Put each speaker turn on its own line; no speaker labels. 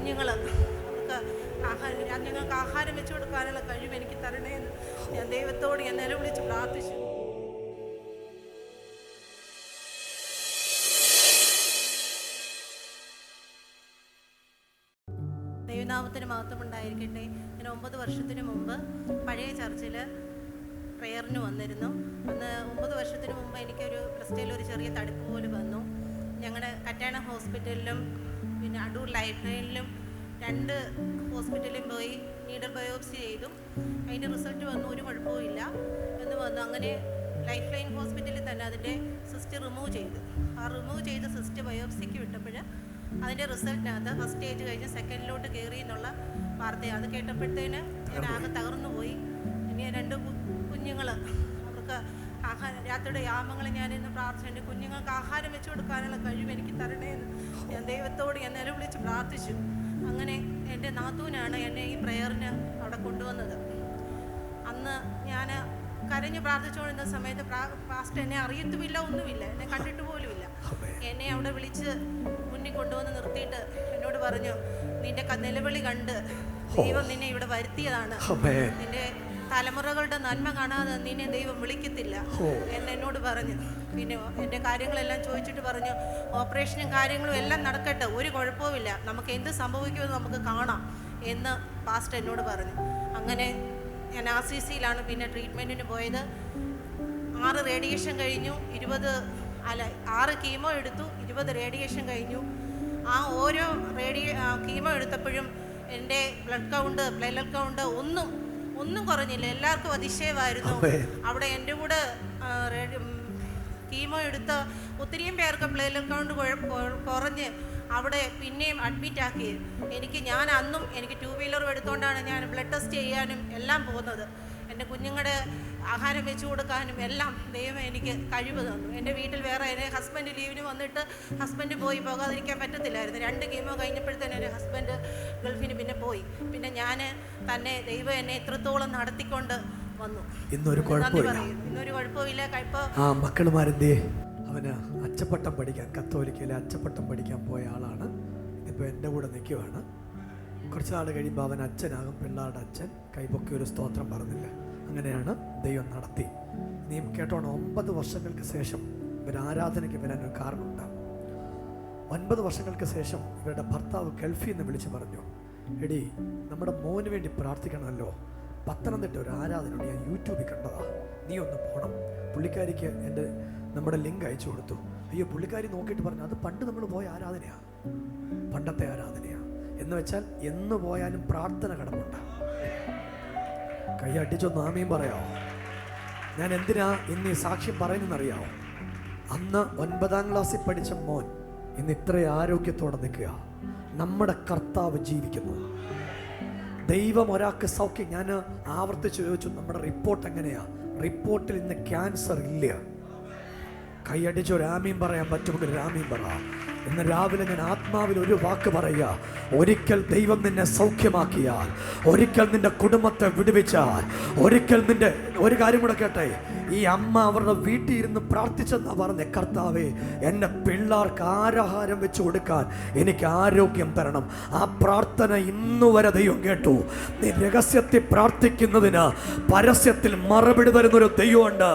കുഞ്ഞുങ്ങൾ ഞങ്ങൾക്ക് ആഹാരം വെച്ചു കൊടുക്കാനുള്ള കഴിവ് എനിക്ക് തരണേ എന്ന് ഞാൻ ദൈവത്തോട് ഞാൻ നിലവിളിച്ച് പ്രാർത്ഥിച്ചു. ദൈവനാമത്തിന് മഹത്വം ഉണ്ടായിരിക്കട്ടെ. ഞാൻ 9 വർഷത്തിന് മുമ്പ് പഴയ ചർച്ചിൽ പ്രെയറിന് വന്നിരുന്നു. അന്ന് 9 വർഷത്തിന് മുമ്പ് എനിക്കൊരു ബ്രസ്റ്റിലൊരു ചെറിയ തടുപ്പ് പോലെ വന്നു. ഞങ്ങളുടെ കറ്റാണം ഹോസ്പിറ്റലിലും പിന്നെ അടൂർ ലൈഫ് ലൈനിലും 2 ഹോസ്പിറ്റലിലും പോയി നീഡൽ ബയോപ്സി ചെയ്തു. അതിൻ്റെ റിസൾട്ട് വന്നു, ഒരു കുഴപ്പവും എന്ന് വന്നു. അങ്ങനെ ലൈഫ് ലൈൻ ഹോസ്പിറ്റലിൽ തന്നെ അതിൻ്റെ സിസ്റ്റ് റിമൂവ് ചെയ്തു. ആ റിമൂവ് ചെയ്ത സിസ്റ്റ് ബയോപ്സിക്ക് വിട്ടപ്പോൾ അതിൻ്റെ റിസൾട്ടിനകത്ത് ഫസ്റ്റ് സ്റ്റേജ് കഴിഞ്ഞ് സെക്കൻഡിലോട്ട് കയറി എന്നുള്ള വാർത്തയാണ്. അത് കേട്ടപ്പോഴത്തേന് ഞാൻ ആകെ തകർന്നു പോയി. ഇനി 2 കുഞ്ഞുങ്ങൾ, അവർക്ക് രാത്രിയുടെ യാമങ്ങൾ ഞാനിന്ന് പ്രാർത്ഥിച്ചു. എൻ്റെ കുഞ്ഞുങ്ങൾക്ക് ആഹാരം വെച്ചു കൊടുക്കാനുള്ള കഴിവ് എനിക്ക് തരണേ എന്ന് ഞാൻ ദൈവത്തോട് ഞാൻ നിലവിളിച്ച് പ്രാർത്ഥിച്ചു. അങ്ങനെ എൻ്റെ നാത്തൂനാണ് എന്നെ ഈ പ്രെയറിന് അവിടെ കൊണ്ടുവന്നത്. അന്ന് ഞാൻ കരഞ്ഞ് പ്രാർത്ഥിച്ചുകൊണ്ടിരുന്ന സമയത്ത് പാസ്റ്റർ എന്നെ അറിയത്തുമില്ല, ഒന്നുമില്ല, എന്നെ കണ്ടിട്ട് പോലുമില്ല. എന്നെ അവിടെ വിളിച്ച് മുന്നിൽ കൊണ്ടുവന്ന് നിർത്തിയിട്ട് എന്നോട് പറഞ്ഞു, നിന്റെ നിലവിളി കണ്ട് ദൈവം നിന്നെ ഇവിടെ വരുത്തിയതാണ്, നിന്റെ തലമുറകളുടെ നന്മ കാണാതെ നിന്നെ ദൈവം വിളിക്കത്തില്ല എന്നോട് പറഞ്ഞു. പിന്നെ എൻ്റെ കാര്യങ്ങളെല്ലാം ചോദിച്ചിട്ട് പറഞ്ഞു, ഓപ്പറേഷനും കാര്യങ്ങളും എല്ലാം നടക്കട്ടെ, ഒരു കുഴപ്പവുമില്ല, നമുക്ക് എന്ത് സംഭവിക്കുമെന്ന് നമുക്ക് കാണാം എന്ന് പാസ്റ്റർ എന്നോട് പറഞ്ഞു. അങ്ങനെ ഞാൻ RCCയിലാണ് പിന്നെ ട്രീറ്റ്മെൻറ്റിന് പോയത്. 6 റേഡിയേഷൻ കഴിഞ്ഞു, 6 കീമോ എടുത്തു, 20 റേഡിയേഷൻ കഴിഞ്ഞു. ആ ഓരോ കീമോ എടുത്തപ്പോഴും എൻ്റെ പ്ലേറ്റ്ലെറ്റ് കൗണ്ട് ഒന്നും കുറഞ്ഞില്ല. എല്ലാവർക്കും അതിശയമായിരുന്നു. അവിടെ എൻ്റെ കൂടെ കീമോ എടുത്ത ഒത്തിരിയും പേർക്ക് പ്ലേറ്റ്ലെറ്റ് കൗണ്ട് കുറഞ്ഞ് അവിടെ പിന്നെയും അഡ്മിറ്റാക്കി. ഞാൻ അന്നും 2 വീലറും എടുത്തുകൊണ്ടാണ് ഞാൻ ബ്ലഡ് ടെസ്റ്റ് ചെയ്യാനും എല്ലാം പോകുന്നത്. എൻ്റെ കുഞ്ഞുങ്ങളുടെ ആഹാരം വെച്ച് കൊടുക്കാനും എല്ലാം ദൈവം എനിക്ക് കഴിവ് തന്നു. എൻ്റെ വീട്ടിൽ വേറെ എൻ്റെ ഹസ്ബൻഡ് ലീവിന് വന്നിട്ട് ഹസ്ബൻഡ് പോകാതിരിക്കാൻ പറ്റത്തില്ലായിരുന്നു. 2 കീമോ കഴിഞ്ഞപ്പോഴത്തേനും എൻ്റെ ഹസ്ബൻഡ് ഗൾഫിന് പിന്നെ പോയി. പിന്നെ ഞാൻ തന്നെ ദൈവം എന്നെ എത്രത്തോളം നടത്തിക്കൊണ്ട് വന്നു. ഇന്നൊരു കുഴപ്പമില്ല.
മക്കളുമാരെന്തേ? അവന് അച്ചപ്പട്ടം പഠിക്കാൻ, കത്തോലിക്കയിലെ അച്ചപ്പട്ടം പഠിക്കാൻ പോയ ആളാണ്. ഇപ്പോൾ എൻ്റെ കൂടെ നിൽക്കുവാണ്. കുറച്ച് നാൾ കഴിയുമ്പോൾ അവൻ അച്ഛനാകും, പിള്ളേരുടെ അച്ഛൻ. കൈപൊക്കി ഒരു സ്തോത്രം പറഞ്ഞില്ല. അങ്ങനെയാണ് ദൈവം നടത്തി. നീ കേട്ടോണം, 9 വർഷങ്ങൾക്ക് ശേഷം ഇവർ ആരാധനയ്ക്ക് വരാനൊരു കാരണമുണ്ടാകും. 9 വർഷങ്ങൾക്ക് ശേഷം ഇവരുടെ ഭർത്താവ് ഗൾഫിൽ നിന്ന് വിളിച്ച് പറഞ്ഞു, എടി നമ്മുടെ മോന് വേണ്ടി പ്രാർത്ഥിക്കണമല്ലോ, പത്തനംതിട്ട ഒരു ആരാധനയോട് ഞാൻ യൂട്യൂബിൽ കണ്ടതാ, നീ ഒന്ന് പോകണം. പുള്ളിക്കാരിക്ക് നമ്മുടെ ലിങ്ക് അയച്ചു കൊടുത്തു. അയ്യോ, പുള്ളിക്കാരി നോക്കിയിട്ട് പറഞ്ഞു, അത് പണ്ട് നമ്മൾ പോയ ആരാധനയാണ്, പണ്ടത്തെ ആരാധനയാണ്. എന്ന് വെച്ചാൽ എന്ന് പോയാലും പ്രാർത്ഥന കടമുണ്ട്. കൈയടിച്ചൊന്ന് ആമയും പറയാമോ? ഞാൻ എന്തിനാ ഇന്ന് ഈ സാക്ഷ്യം പറയുന്നതെന്നറിയാമോ? അന്ന് 9ാം ക്ലാസ്സിൽ പഠിച്ച മോൻ ഇന്ന് ഇത്ര ആരോഗ്യത്തോടെ നിൽക്കുക. നമ്മുടെ കർത്താവ് ജീവിക്കുന്നു. ദൈവം ഒരാൾക്ക് സൗഖ്യം. ഞാൻ ആവർത്തിച്ച് ചോദിച്ചു, നമ്മുടെ റിപ്പോർട്ട് എങ്ങനെയാ? റിപ്പോർട്ടിൽ ഇന്ന് ക്യാൻസർ ഇല്ല. കൈയടിച്ച് ഒരു ആമീൻ പറയാൻ പറ്റുമെങ്കിൽ ഒരു ആമീൻ പറ. ഇന്ന് രാവിലെ ഞാൻ ആത്മാവിൽ ഒരു വാക്ക് പറയുക, ഒരിക്കൽ ദൈവം നിന്നെ സൗഖ്യമാക്കിയാൽ, ഒരിക്കൽ നിന്റെ കുടുംബത്തെ വിടുവിച്ചാൽ, ഒരിക്കൽ നിന്റെ ഒരു കാര്യം കൂടെ കേട്ടെ, ഈ അമ്മ അവരുടെ വീട്ടിൽ ഇരുന്ന് പ്രാർത്ഥിച്ചെന്നാ പറഞ്ഞ, കർത്താവേ എൻ്റെ പിള്ളേർക്ക് ആഹാരം വെച്ച് കൊടുക്കാൻ എനിക്ക് ആരോഗ്യം തരണം. ആ പ്രാർത്ഥന ഇന്നുവരെ ദൈവം കേട്ടു. നീ രഹസ്യത്തിൽ പ്രാർത്ഥിക്കുന്നതിന് പരസ്യത്തിൽ മറുപടി തരുന്നൊരു ദൈവമുണ്ട്.